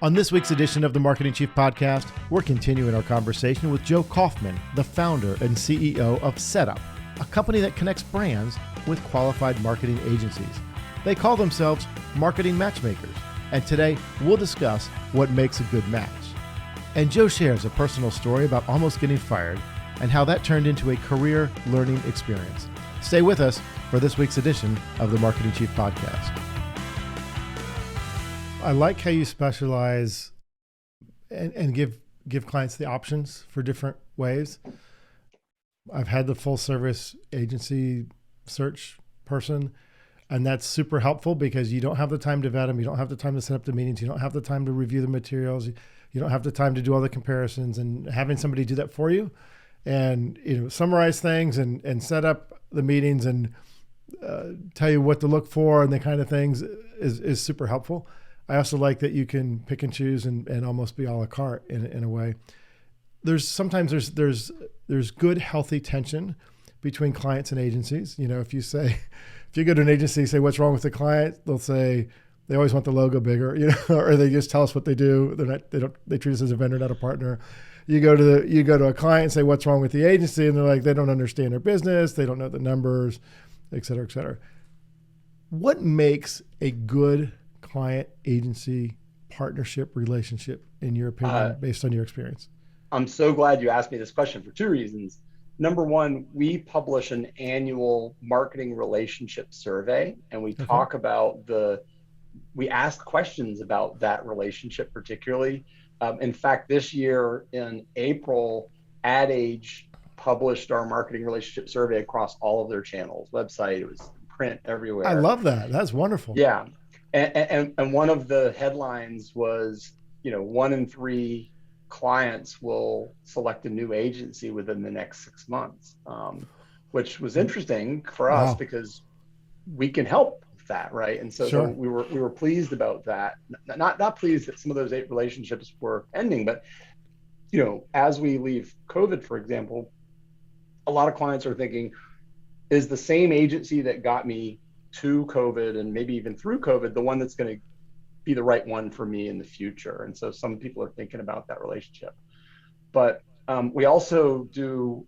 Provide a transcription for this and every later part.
On this week's edition of the Marketing Chief Podcast, we're continuing our conversation with Joe Koufman, the founder and CEO of Setup, a company that connects brands with qualified marketing agencies. They call themselves marketing matchmakers, and today we'll discuss what makes a good match. And Joe shares a personal story about almost getting fired and how that turned into a career learning experience. Stay with us for this week's edition of the Marketing Chief Podcast. I like how you specialize and give clients the options for different ways. I've had the full service agency search person, and that's super helpful because you don't have the time to vet them. You don't have the time to set up the meetings. You don't have the time to review the materials. You don't have the time to do all the comparisons, and having somebody do that for you and, summarize things and set up the meetings and tell you what to look for and the kind of things is super helpful. I also like that you can pick and choose and almost be a la carte in a way. Sometimes there's good, healthy tension between clients and agencies. If you go to an agency, say, what's wrong with the client? They'll say they always want the logo bigger, or they just tell us what they do. They treat us as a vendor, not a partner. You go to a client and say, what's wrong with the agency? And they're like, they don't understand their business. They don't know the numbers, et cetera, et cetera. What makes a good client agency partnership relationship, in your opinion, based on your experience? I'm so glad you asked me this question for two reasons. Number one, we publish an annual marketing relationship survey, and we talk about we ask questions about that relationship particularly. In fact, this year in April, Ad Age published our marketing relationship survey across all of their channels, website, it was print, everywhere. I love that. That's wonderful. Yeah. And one of the headlines was, 1 in 3 clients will select a new agency within the next 6 months, which was interesting for us because we can help with that, right? And so we were pleased about that. Not pleased that some of those 8 relationships were ending, but as we leave COVID, for example, a lot of clients are thinking, is the same agency that got me to COVID and maybe even through COVID the one that's going to be the right one for me in the future? And so some people are thinking about that relationship. But we also do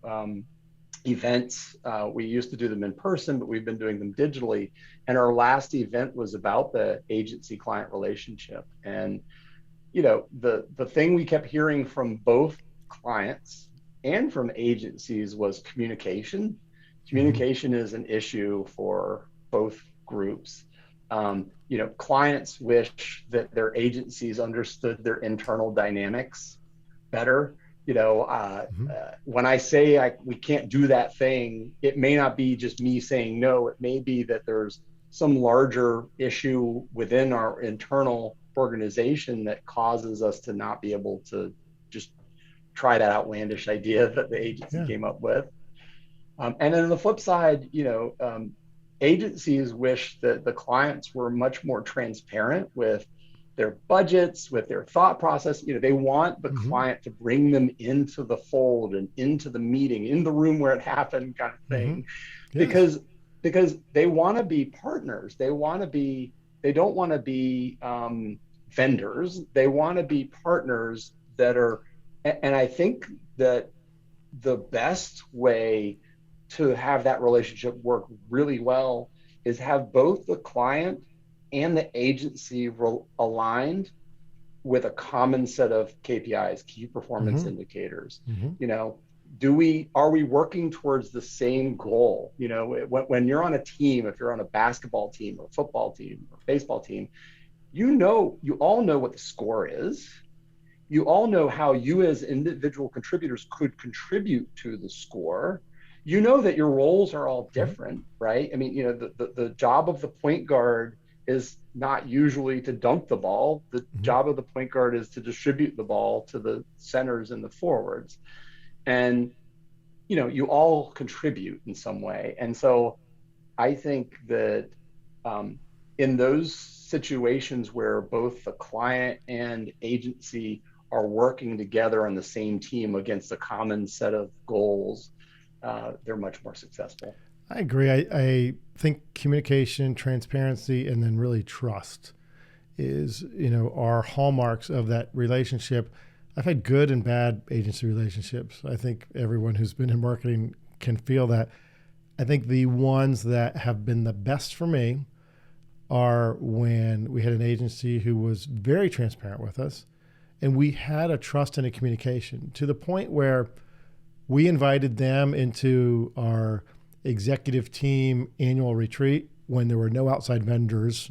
events. We used to do them in person, but we've been doing them digitally. And our last event was about the agency-client relationship. And the thing we kept hearing from both clients and from agencies was communication. Communication is an issue for both groups. Clients wish that their agencies understood their internal dynamics better. When I say we can't do that thing, it may not be just me saying no. It may be that there's some larger issue within our internal organization that causes us to not be able to just try that outlandish idea that the agency came up with. And then on the flip side, agencies wish that the clients were much more transparent with their budgets, with their thought process. They want the client to bring them into the fold and into the meeting, in the room where it happened, kind of thing, because they want to be partners. They don't want to be vendors. They want to be partners that are, and I think that the best way to have that relationship work really well is have both the client and the agency aligned with a common set of KPIs, key performance indicators. Are we working towards the same goal? When you're on a team, if you're on a basketball team or football team or baseball team, you all know what the score is. You all know how you as individual contributors could contribute to the score. You know that your roles are all different, right? I mean, the job of the point guard is not usually to dunk the ball. The job of the point guard is to distribute the ball to the centers and the forwards. And, you all contribute in some way. And so I think that in those situations where both the client and agency are working together on the same team against a common set of goals, they're much more successful. I agree. I think communication, transparency, and then really trust is, are hallmarks of that relationship. I've had good and bad agency relationships. I think everyone who's been in marketing can feel that. I think the ones that have been the best for me are when we had an agency who was very transparent with us, and we had a trust and a communication to the point where we invited them into our executive team annual retreat when there were no outside vendors.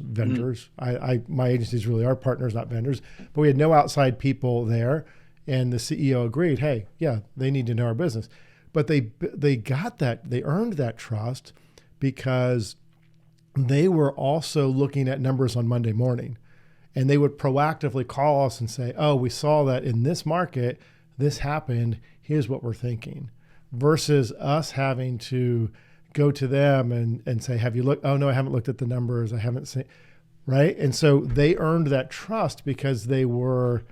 My agencies really are partners, not vendors, but we had no outside people there. And the CEO agreed, hey, yeah, they need to know our business. But they got that, they earned that trust because they were also looking at numbers on Monday morning. And they would proactively call us and say, oh, we saw that in this market, this happened, here's what we're thinking. Versus us having to go to them and say, have you looked? Oh, no, I haven't looked at the numbers. I haven't seen, right? And so they earned that trust because they were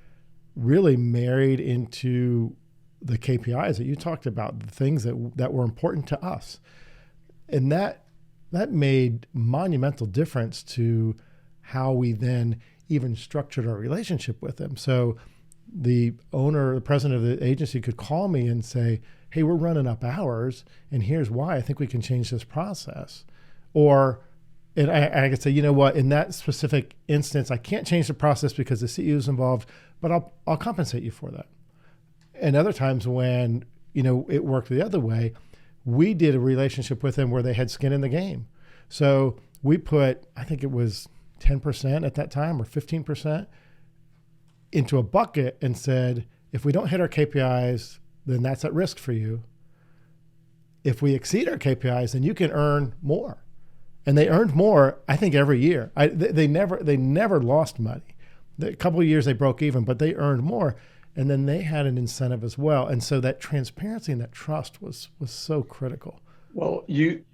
really married into the KPIs that you talked about, the things that were important to us. And that made monumental difference to how we then even structured our relationship with them. So the owner, the president of the agency could call me and say, hey, we're running up hours, and here's why. I think we can change this process. And I could say, you know what, in that specific instance, I can't change the process because the CEO is involved, but I'll compensate you for that. And other times when, it worked the other way, we did a relationship with them where they had skin in the game. So we put, I think it was 10% at that time or 15% into a bucket and said, if we don't hit our KPIs, then that's at risk for you. If we exceed our KPIs, then you can earn more. And they earned more, I think, every year. They never lost money. A couple of years they broke even, but they earned more. And then they had an incentive as well. And so that transparency and that trust was so critical. Well, you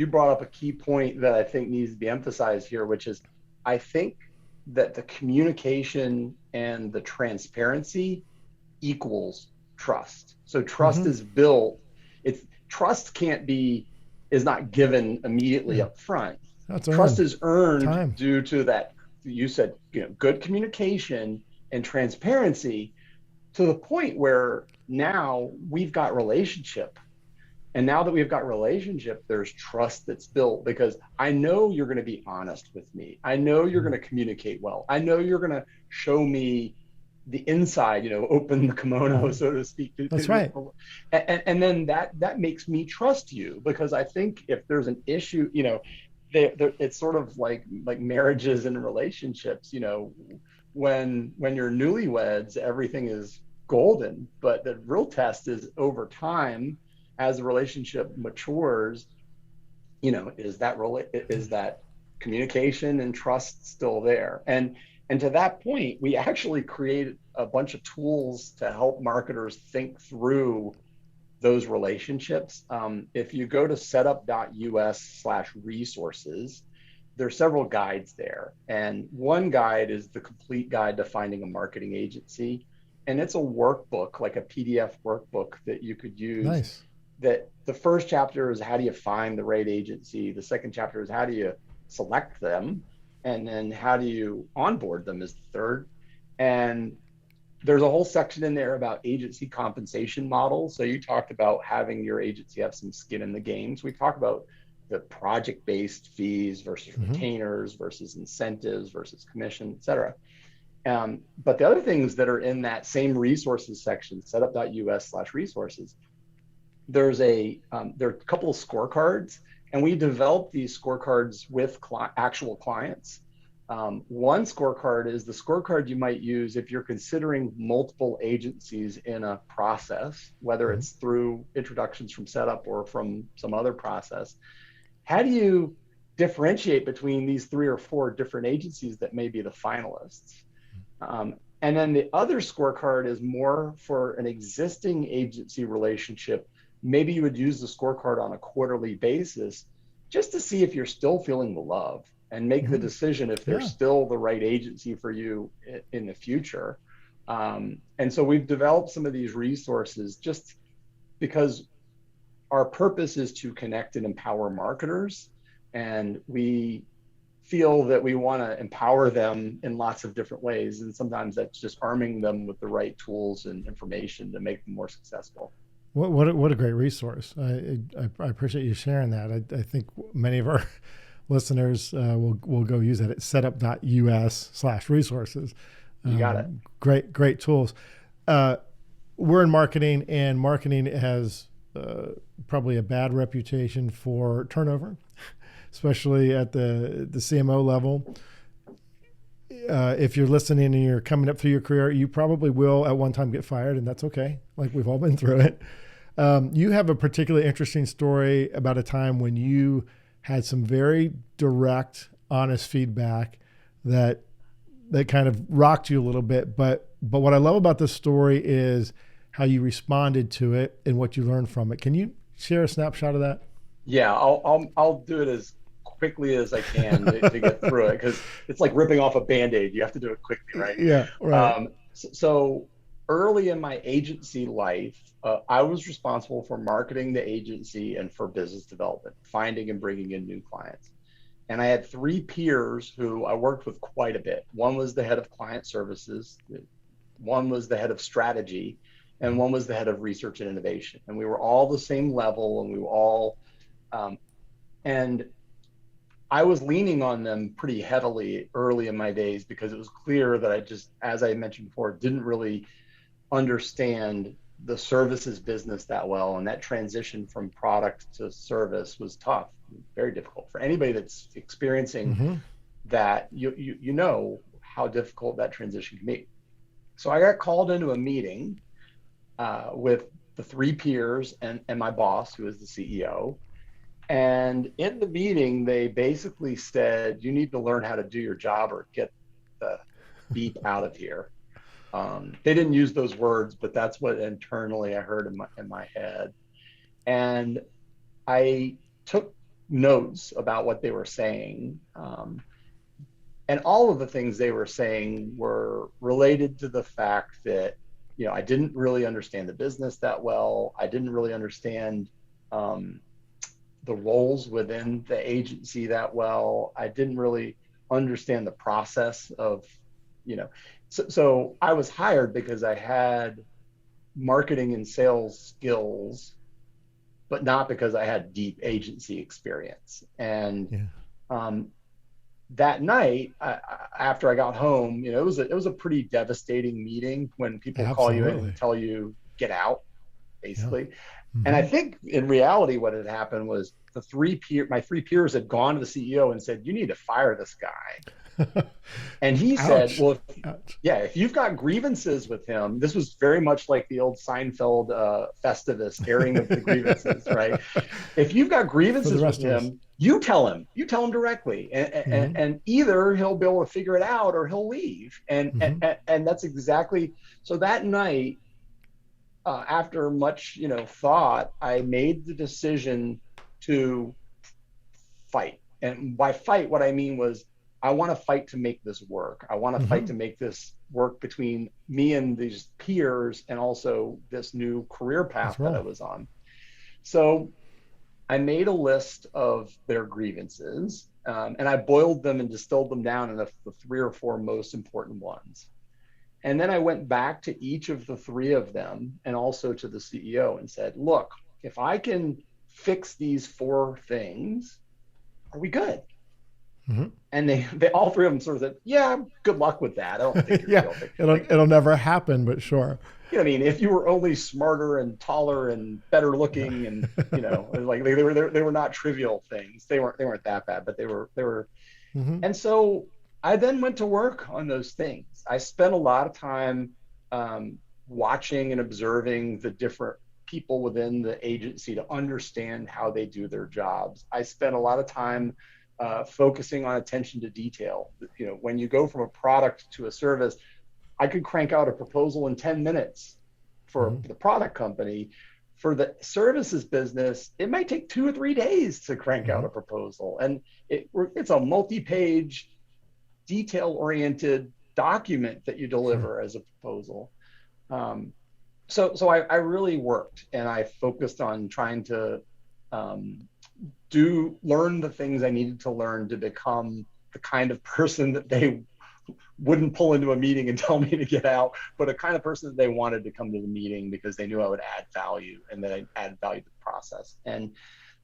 brought up a key point that I think needs to be emphasized here, which is I think that the communication and the transparency equals trust. So trust is built. Trust is not given immediately up front. Trust is earned due to that. You said, good communication and transparency to the point where now we've got relationship. And now that we've got relationship, there's trust that's built because I know you're going to be honest with me. I know you're going to communicate well. I know you're going to show me the inside, open the kimono, so to speak. That's right. And then that makes me trust you because I think if there's an issue, it's sort of like marriages and relationships, when you're newlyweds, everything is golden, but the real test is over time as the relationship matures, is that communication and trust still there? And to that point, we actually created a bunch of tools to help marketers think through those relationships. If you go to setup.us/resources, there are several guides there. And one guide is the complete guide to finding a marketing agency. And it's a workbook, like a PDF workbook that you could use. Nice. That the first chapter is how do you find the right agency? The second chapter is how do you select them? And then how do you onboard them is the third. And there's a whole section in there about agency compensation models. So you talked about having your agency have some skin in the game. So we talk about the project-based fees versus retainers versus incentives versus commission, et cetera. But the other things that are in that same resources section, setup.us/resources, there are a couple of scorecards, and we developed these scorecards with actual clients. One scorecard is the scorecard you might use if you're considering multiple agencies in a process, whether it's through introductions from Setup or from some other process. How do you differentiate between these 3 or 4 different agencies that may be the finalists? And then the other scorecard is more for an existing agency relationship. Maybe you would use the scorecard on a quarterly basis just to see if you're still feeling the love and make the decision if they're still the right agency for you in the future. And so we've developed some of these resources just because our purpose is to connect and empower marketers. And we feel that we want to empower them in lots of different ways. And sometimes that's just arming them with the right tools and information to make them more successful. What a great resource. I appreciate you sharing that. I think many of our listeners will go use that at setup.us/resources. You got it. Great tools. We're in marketing, and marketing has probably a bad reputation for turnover, especially at the CMO level. If you're listening and you're coming up through your career, you probably will at one time get fired, and that's okay. Like, we've all been through it. You have a particularly interesting story about a time when you had some very direct, honest feedback that kind of rocked you a little bit. But what I love about this story is how you responded to it and what you learned from it. Can you share a snapshot of that? Yeah, I'll do it as quickly as I can to get through it, because it's like ripping off a Band-Aid. You have to do it quickly, right? Yeah, right. So early in my agency life, I was responsible for marketing the agency and for business development, finding and bringing in new clients. And I had three peers who I worked with quite a bit. One was the head of client services, one was the head of strategy, and one was the head of research and innovation. And we were all the same level, and we were all, and I was leaning on them pretty heavily early in my days, because it was clear that I just, as I mentioned before, didn't really understand the services business that well. And that transition from product to service was tough, very difficult for anybody that's experiencing that. You know how difficult that transition can be. So I got called into a meeting with the three peers and my boss, who is the CEO. And in the meeting, they basically said, you need to learn how to do your job or get the beep out of here. They didn't use those words, but that's what internally I heard in my head. And I took notes about what they were saying. And all of the things they were saying were related to the fact that, I didn't really understand the business that well. I didn't really understand the roles within the agency that well. I didn't really understand the process of, so I was hired because I had marketing and sales skills, but not because I had deep agency experience. And that night, after I got home, it was a pretty devastating meeting when people call you in and tell you get out, basically. And I think in reality, what had happened was my three peers had gone to the CEO and said, you need to fire this guy. And he said, well, if you've got grievances with him, this was very much like the old Seinfeld Festivus airing of the grievances, right? If you've got grievances with him, you tell him directly, and either he'll be able to figure it out or he'll leave. And that's exactly, so that night, after much, thought, I made the decision to fight. And by fight, what I mean was, I want to fight to make this work. I want to fight to make this work between me and these peers, and also this new career path that I was on. So I made a list of their grievances, and I boiled them and distilled them down into the three or four most important ones. And then I went back to each of the three of them, and also to the CEO, and said, look, if I can fix these four things, are we good? And they all three of them sort of said, yeah, good luck with that. I don't think it'll never happen, but sure. I mean, if you were only smarter and taller and better looking, and like they were not trivial things. They weren't that bad, but they were. And so I then went to work on those things. I spent a lot of time watching and observing the different people within the agency to understand how they do their jobs. I spent a lot of time focusing on attention to detail. When you go from a product to a service, I could crank out a proposal in 10 minutes for the product company. For the services business, it might take 2 or 3 days to crank out a proposal. And it's a multi-page, detail-oriented document that you deliver as a proposal. So I really worked, and I focused on trying to learn the things I needed to learn to become the kind of person that they wouldn't pull into a meeting and tell me to get out, but a kind of person that they wanted to come to the meeting because they knew I would add value and that I added value to the process. And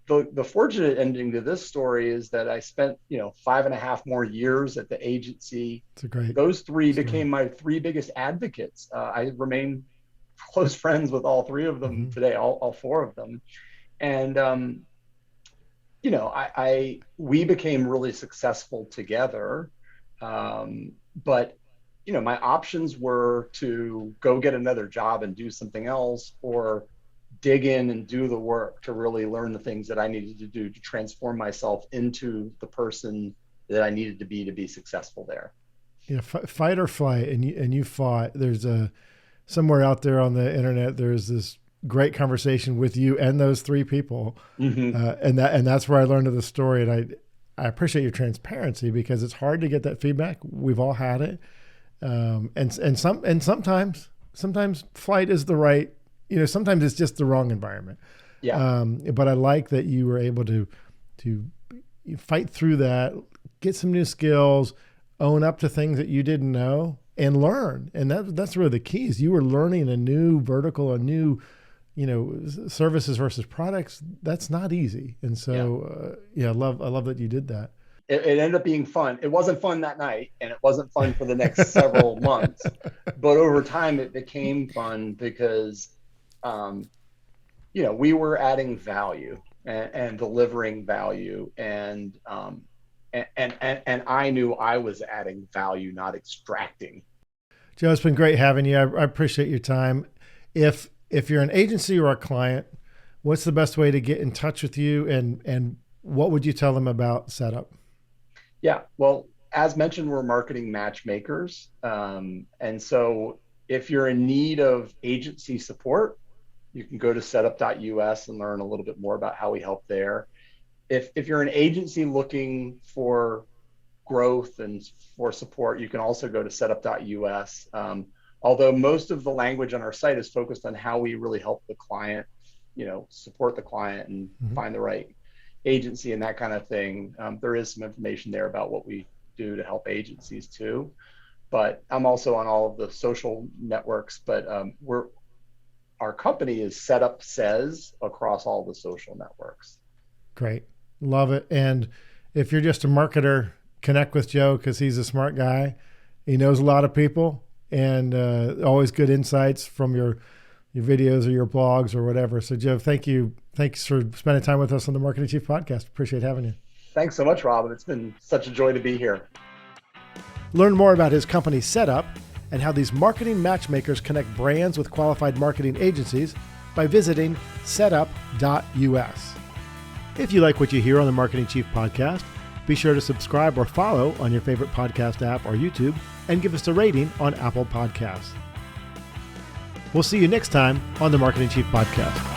the fortunate ending to this story is that I spent 5.5 more years at the agency. It's a great Those three story. became my three biggest advocates. I remain close friends with all three of them today, all four of them. And we became really successful together. But my options were to go get another job and do something else, or dig in and do the work to really learn the things that I needed to do to transform myself into the person that I needed to be successful there. Yeah, fight or flight, and you fought. There's somewhere out there on the internet, there's this great conversation with you and those three people, and that's where I learned of the story. And I appreciate your transparency, because it's hard to get that feedback. We've all had it, and sometimes flight is the right. Sometimes it's just the wrong environment. Yeah. But I like that you were able to fight through that, get some new skills, own up to things that you didn't know, and learn. And that's really the key, is you were learning a new vertical, a new, services versus products. That's not easy. And so, I love that you did that. It ended up being fun. It wasn't fun that night, and it wasn't fun for the next several months, but over time it became fun because, we were adding value and delivering value, and I knew I was adding value, not extracting. Joe, it's been great having you. I appreciate your time. If you're an agency or a client, what's the best way to get in touch with you, and what would you tell them about Setup? Yeah, well, as mentioned, we're marketing matchmakers. And so if you're in need of agency support, you can go to setup.us and learn a little bit more about how we help there. If you're an agency looking for growth and for support, you can also go to setup.us. Although most of the language on our site is focused on how we really help the client, support the client and find the right agency and that kind of thing. There is some information there about what we do to help agencies too. But I'm also on all of the social networks, but our company is Setup Says across all the social networks. Great. Love it. And if you're just a marketer, connect with Joe, because he's a smart guy. He knows a lot of people, and always good insights from your videos or your blogs or whatever. So Joe, thank you. Thanks for spending time with us on the Marketing Chief Podcast. Appreciate having you. Thanks so much, Rob. It's been such a joy to be here. Learn more about his company Setup and how these marketing matchmakers connect brands with qualified marketing agencies by visiting setup.us. If you like what you hear on the Marketing Chief Podcast, be sure to subscribe or follow on your favorite podcast app or YouTube, and give us a rating on Apple Podcasts. We'll see you next time on the Marketing Chief Podcast.